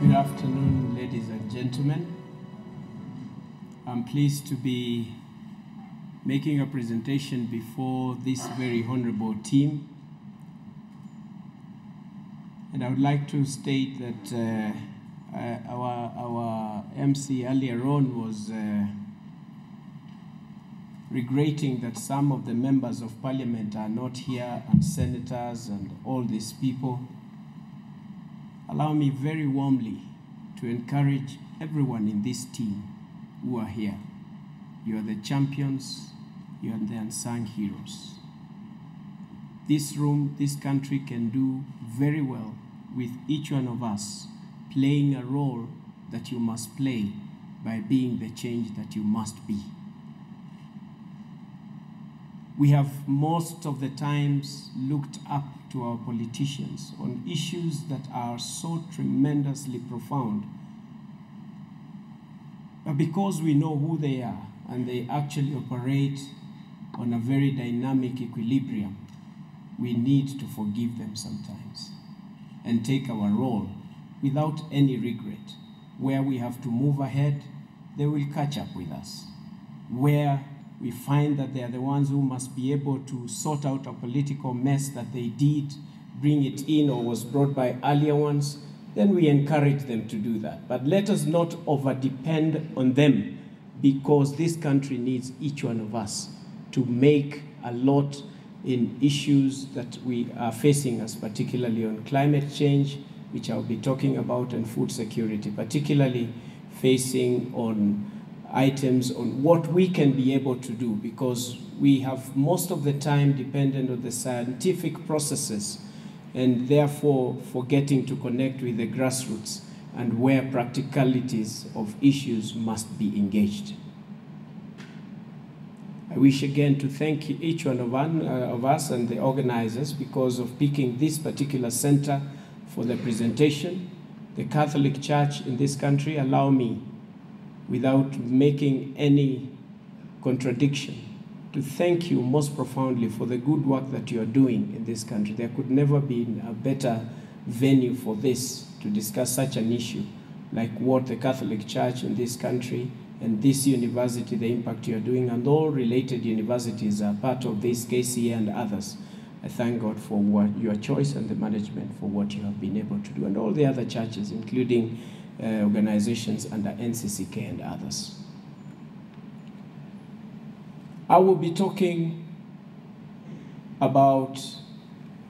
Good afternoon, ladies and gentlemen. I'm pleased to be making a presentation before this very honorable team. And I would like to state that our MC earlier on was regretting that some of the members of parliament are not here, and senators and all these people. Allow me very warmly to encourage everyone in this team who are here. You are the champions, you are the unsung heroes. This room, this country can do very well with each one of us playing a role that you must play by being the change that you must be. We have most of the times looked up to our politicians on issues that are so tremendously profound. But because we know who they are and they actually operate on a very dynamic equilibrium, we need to forgive them sometimes and take our role without any regret. Where we have to move ahead, they will catch up with us. Where we find that they are the ones who must be able to sort out a political mess that they did, bring it in or was brought by earlier ones, then we encourage them to do that. But let us not over-depend on them, because this country needs each one of us to make a lot in issues that we are facing us, particularly on climate change, which I'll be talking about, and food security, particularly facing on items on what we can be able to do, because we have most of the time dependent on the scientific processes and therefore forgetting to connect with the grassroots and where practicalities of issues must be engaged. I wish again to thank each one of us and the organizers because of picking this particular center for the presentation. The Catholic Church in this country, allow me, without making any contradiction, to thank you most profoundly for the good work that you are doing in this country. There could never be a better venue for this, to discuss such an issue like what the Catholic Church in this country and this university, the impact you are doing, and all related universities are part of this, KCA and others. I thank God for your choice and the management for what you have been able to do, and all the other churches, including organizations under NCCK and others. I will be talking about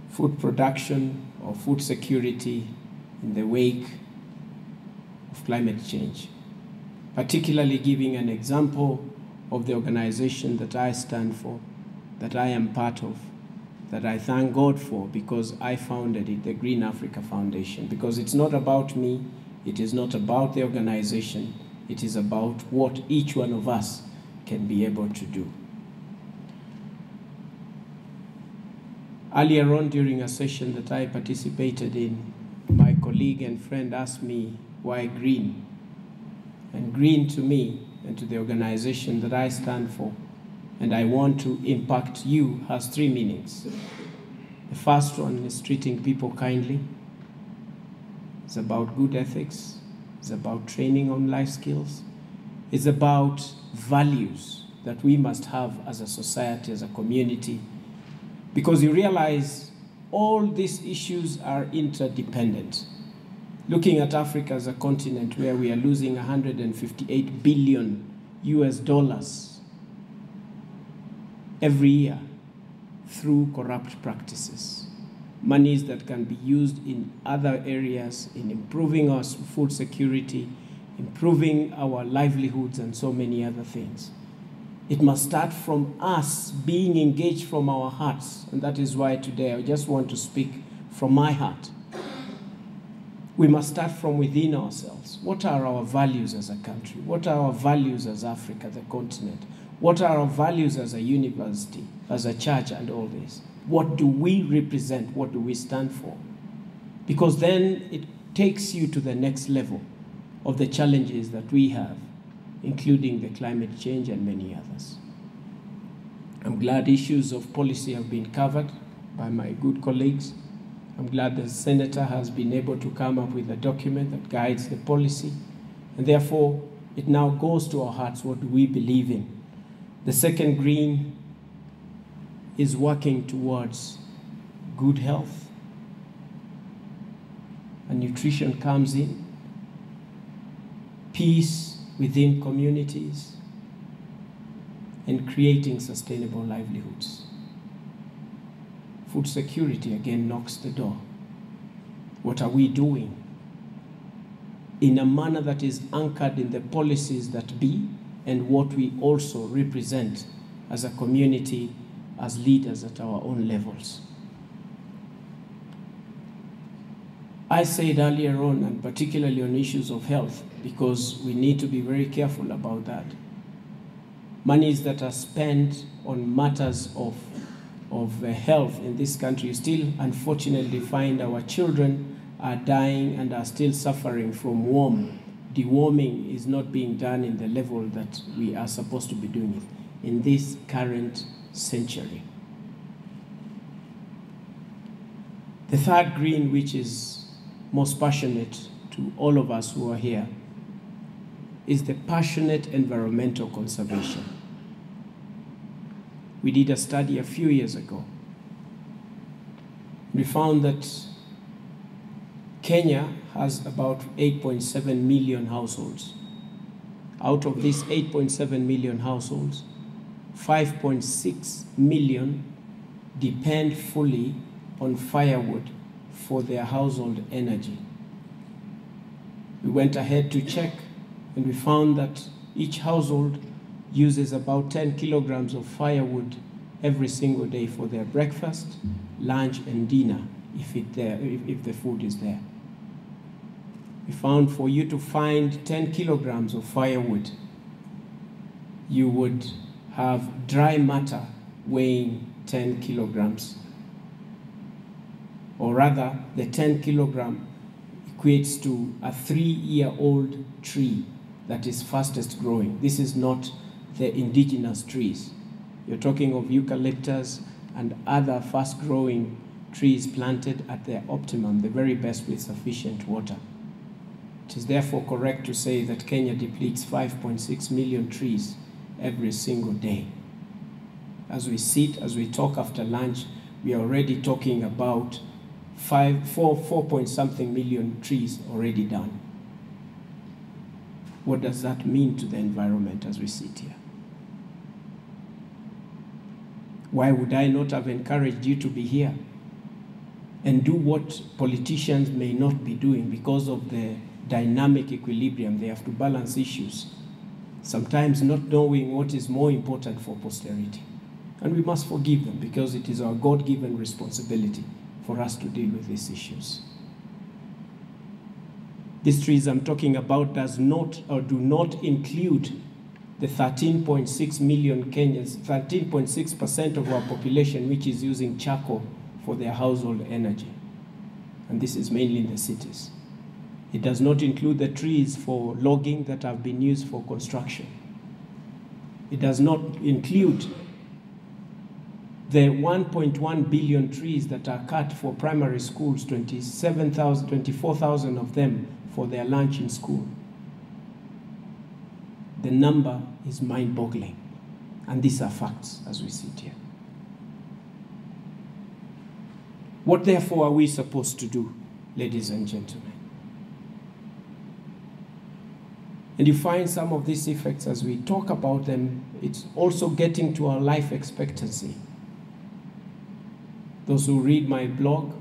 food production or food security in the wake of climate change, particularly giving an example of the organization that I stand for, that I am part of, that I thank God for because I founded it, the Green Africa Foundation, because it's not about me. It is not about the organization. It is about what each one of us can be able to do. Earlier on during a session that I participated in, my colleague and friend asked me why green. And green to me and to the organization that I stand for and I want to impact you has three meanings. The first one is treating people kindly. It's about good ethics. It's about training on life skills. It's about values that we must have as a society, as a community, because you realize all these issues are interdependent. Looking at Africa as a continent where we are losing $158 billion every year through corrupt practices. Monies that can be used in other areas, in improving our food security, improving our livelihoods, and so many other things. It must start from us being engaged from our hearts, and that is why today I just want to speak from my heart. We must start from within ourselves. What are our values as a country? What are our values as Africa, the continent? What are our values as a university, as a church, and all this? What do we represent? What do we stand for? Because then it takes you to the next level of the challenges that we have, including the climate change and many others. I'm glad issues of policy have been covered by my good colleagues. I'm glad the Senator has been able to come up with a document that guides the policy, and therefore it now goes to our hearts. What do we believe in? The second green is working towards good health, and nutrition comes in, peace within communities, and creating sustainable livelihoods. Food security again knocks the door. What are we doing in a manner that is anchored in the policies that be and what we also represent as a community, as leaders at our own levels? I said earlier on, and particularly on issues of health, because we need to be very careful about that. Monies that are spent on matters of health in this country, still unfortunately find our children are dying and are still suffering from warm. Deworming is not being done in the level that we are supposed to be doing it in this current century. The third green, which is most passionate to all of us who are here, is the passionate environmental conservation. We did a study a few years ago. We found that Kenya has about 8.7 million households. Out of these 8.7 million households, 5.6 million depend fully on firewood for their household energy. We went ahead to check, and we found that each household uses about 10 kilograms of firewood every single day for their breakfast, lunch, and dinner, if the food is there. We found for you to find 10 kilograms of firewood, you would have dry matter weighing 10 kilograms. Or rather, the 10 kilogram equates to a 3-year-old tree that is fastest growing. This is not the indigenous trees. You're talking of eucalyptus and other fast-growing trees planted at their optimum, the very best with sufficient water. It is therefore correct to say that Kenya depletes 5.6 million trees every single day. As we sit, as we talk after lunch, we are already talking about 4.something million trees already done. What does that mean to the environment as we sit here? Why would I not have encouraged you to be here and do what politicians may not be doing because of the dynamic equilibrium? They have to balance issues, sometimes not knowing what is more important for posterity. And we must forgive them because it is our God-given responsibility for us to deal with these issues. These trees I'm talking about does not or do not include the 13.6 million Kenyans, 13.6% of our population, which is using charcoal for their household energy. And this is mainly in the cities. It does not include the trees for logging that have been used for construction. It does not include the 1.1 billion trees that are cut for primary schools, 24,000 of them for their lunch in school. The number is mind-boggling, and these are facts as we sit here. What therefore are we supposed to do, ladies and gentlemen? And you find some of these effects as we talk about them, it's also getting to our life expectancy. Those who read my blog,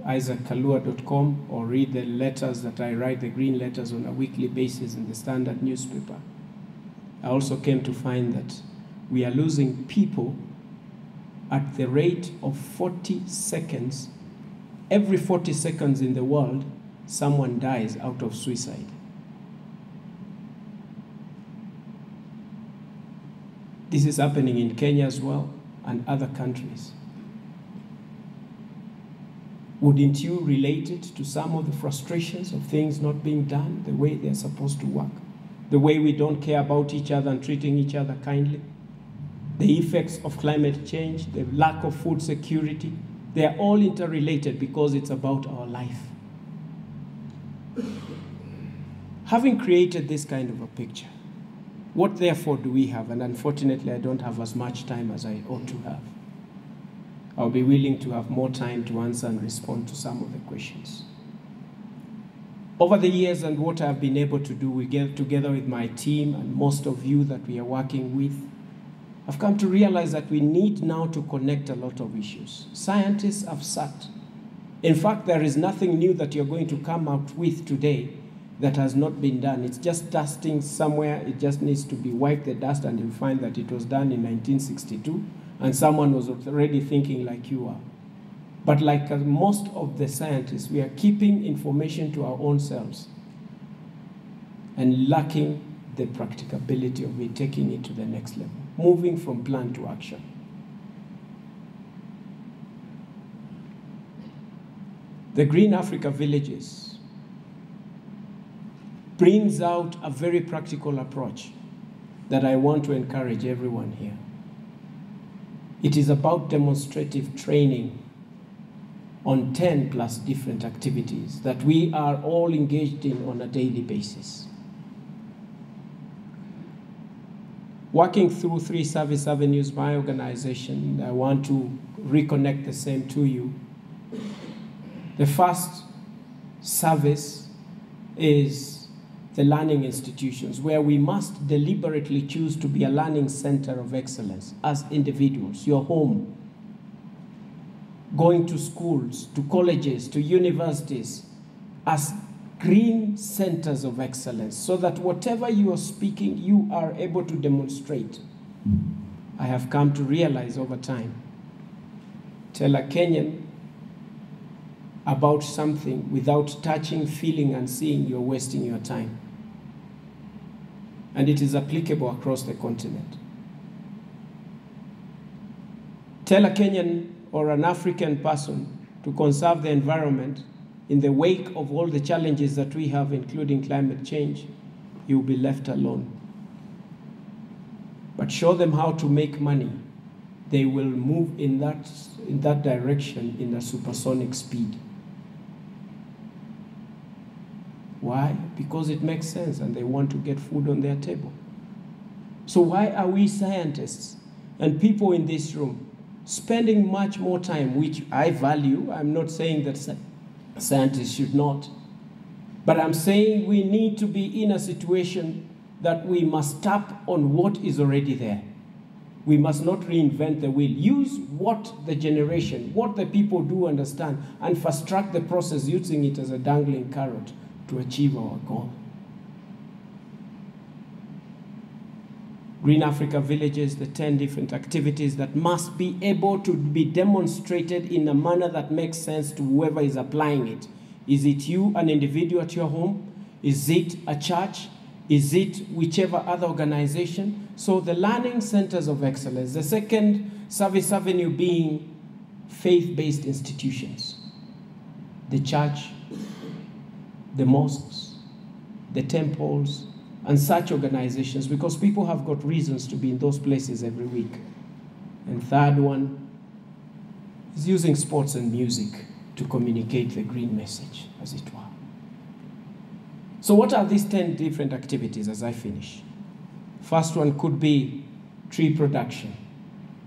isaackalua.com, or read the letters that I write, the green letters on a weekly basis in the Standard newspaper, I also came to find that we are losing people at the rate of 40 seconds. Every 40 seconds in the world, someone dies out of suicide. This is happening in Kenya as well and other countries. Wouldn't you relate it to some of the frustrations of things not being done the way they're supposed to work? The way we don't care about each other and treating each other kindly? The effects of climate change, the lack of food security, They are all interrelated because it's about our life. Having created this kind of a picture, what therefore do we have? And unfortunately, I don't have as much time as I ought to have. I'll be willing to have more time to answer and respond to some of the questions. Over the years and what I've been able to do, we get together with my team and most of you that we are working with, I've come to realize that we need now to connect a lot of issues. Scientists have sat. In fact, there is nothing new that you're going to come out with today that has not been done. It's just dusting somewhere. It just needs to be wiped the dust, and you'll find that it was done in 1962, and someone was already thinking like you are. But like most of the scientists, we are keeping information to our own selves and lacking the practicability of it, taking it to the next level, moving from plan to action. The Green Africa Villages brings out a very practical approach that I want to encourage everyone here. It is about demonstrative training on 10 plus different activities that we are all engaged in on a daily basis. Working through 3 service avenues, my organization, I want to reconnect the same to you. The first service is the learning institutions, where we must deliberately choose to be a learning center of excellence as individuals, your home, going to schools, to colleges, to universities, as green centers of excellence, so that whatever you are speaking, you are able to demonstrate. I have come to realize over time, tell a Kenyan about something without touching, feeling, and seeing, you're wasting your time. And it is applicable across the continent. Tell a Kenyan or an African person to conserve the environment in the wake of all the challenges that we have, including climate change, you'll be left alone. But show them how to make money. They will move in that direction in a supersonic speed. Why? Because it makes sense and they want to get food on their table. So why are we scientists and people in this room spending much more time, which I value? I'm not saying that scientists should not, but I'm saying we need to be in a situation that we must tap on what is already there. We must not reinvent the wheel. Use what the generation, what the people do understand, and fast track the process using it as a dangling carrot to achieve our goal. Green Africa Villages, the 10 different activities that must be able to be demonstrated in a manner that makes sense to whoever is applying it. Is it you, an individual at your home? Is it a church? Is it whichever other organization? So the learning centers of excellence. The second service avenue being faith-based institutions. The church, the mosques, the temples, and such organizations, because people have got reasons to be in those places every week. And third one is using sports and music to communicate the green message, as it were. So what are these 10 different activities as I finish? First one could be tree production,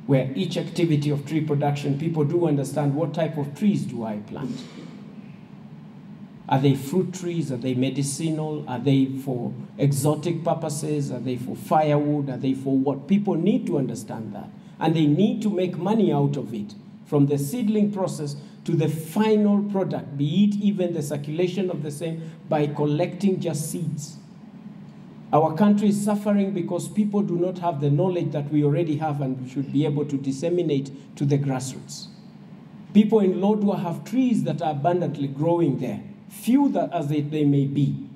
where each activity of tree production, people do understand what type of trees do I plant. Are they fruit trees? Are they medicinal? Are they for exotic purposes? Are they for firewood? Are they for what? People need to understand that. And they need to make money out of it, from the seedling process to the final product, be it even the circulation of the same, by collecting just seeds. Our country is suffering because people do not have the knowledge that we already have and we should be able to disseminate to the grassroots. People in Lodwar have trees that are abundantly growing there, few that as they may be.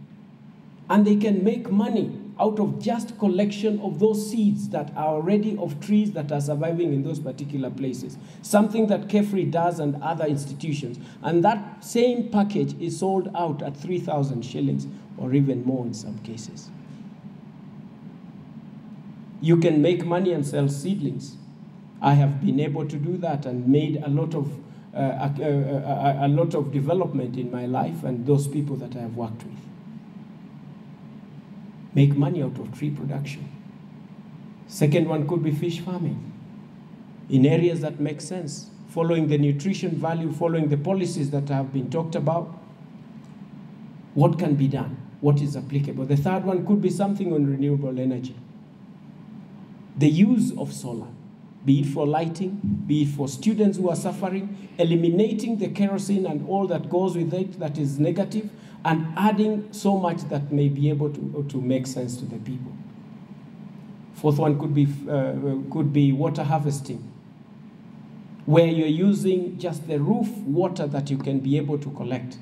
And they can make money out of just collection of those seeds that are already of trees that are surviving in those particular places. Something that KEFRI does and other institutions. And that same package is sold out at 3,000 shillings or even more in some cases. You can make money and sell seedlings. I have been able to do that and made a lot of a lot of development in my life and those people that I have worked with. Make money out of tree production. Second one could be fish farming in areas that make sense, following the nutrition value, following the policies that have been talked about. What can be done? What is applicable? The third one could be something on renewable energy. The use of solar, be it for lighting, be it for students who are suffering, eliminating the kerosene and all that goes with it that is negative, and adding so much that may be able to make sense to the people. Fourth one could be water harvesting, where you're using just the roof water that you can be able to collect,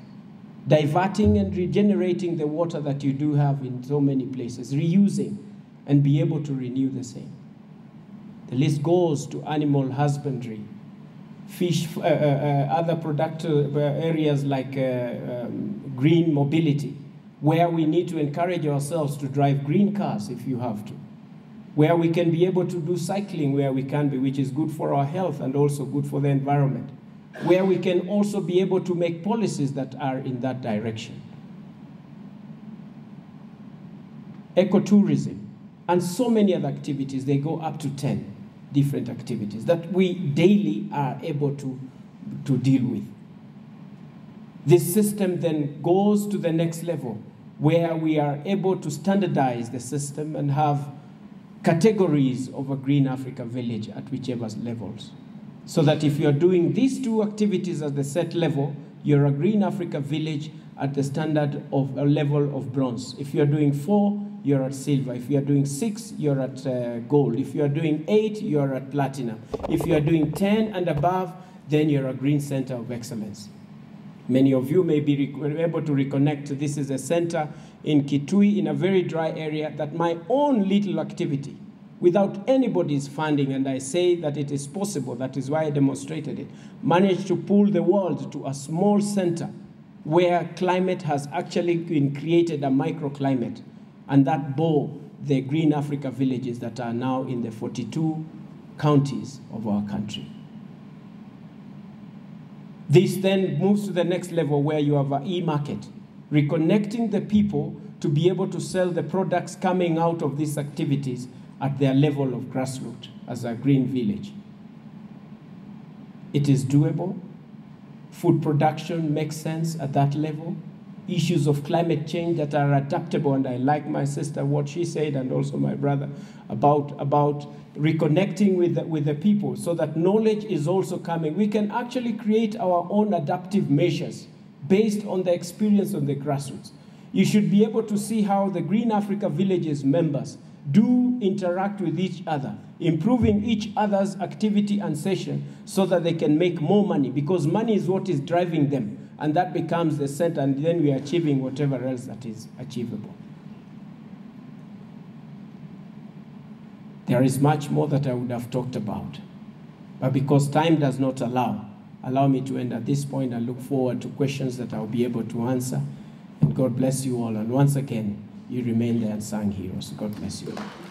diverting and regenerating the water that you do have in so many places, reusing and be able to renew the same. The list goes to animal husbandry, fish, other productive areas like green mobility, where we need to encourage ourselves to drive green cars if you have to, where we can be able to do cycling where we can be, which is good for our health and also good for the environment, where we can also be able to make policies that are in that direction. Ecotourism, and so many other activities, they go up to 10 different activities that we daily are able to deal with. This system then goes to the next level, where we are able to standardize the system and have categories of a Green Africa village at whichever levels. So that if you're doing these two activities at the set level, you're a Green Africa village at the standard of a level of bronze. If you're doing 4, you're at silver. If you're doing 6, you're at gold. If you're doing 8, you're at platinum. If you're doing 10 and above, then you're a Green Center of Excellence. Many of you may be able to reconnect. This is a center in Kitui, in a very dry area, that my own little activity, without anybody's funding, and I say that it is possible, that is why I demonstrated it, managed to pull the world to a small center where climate has actually been created, a microclimate, and that bore the Green Africa villages that are now in the 42 counties of our country. This then moves to the next level, where you have an e-market, reconnecting the people to be able to sell the products coming out of these activities at their level of grassroots as a green village. It is doable. Food production makes sense at that level. Issues of climate change that are adaptable, and I like my sister what she said, and also my brother, about reconnecting with the people, so that knowledge is also coming. We can actually create our own adaptive measures based on the experience of the grassroots. You should be able to see how the Green Africa Villages members do interact with each other, improving each other's activity and session so that they can make more money, because money is what is driving them, and that becomes the center, and then we are achieving whatever else that is achievable. There is much more that I would have talked about, but because time does not allow me to end at this point. I look forward to questions that I'll be able to answer, and God bless you all, and once again, you remain the unsung heroes. God bless you all.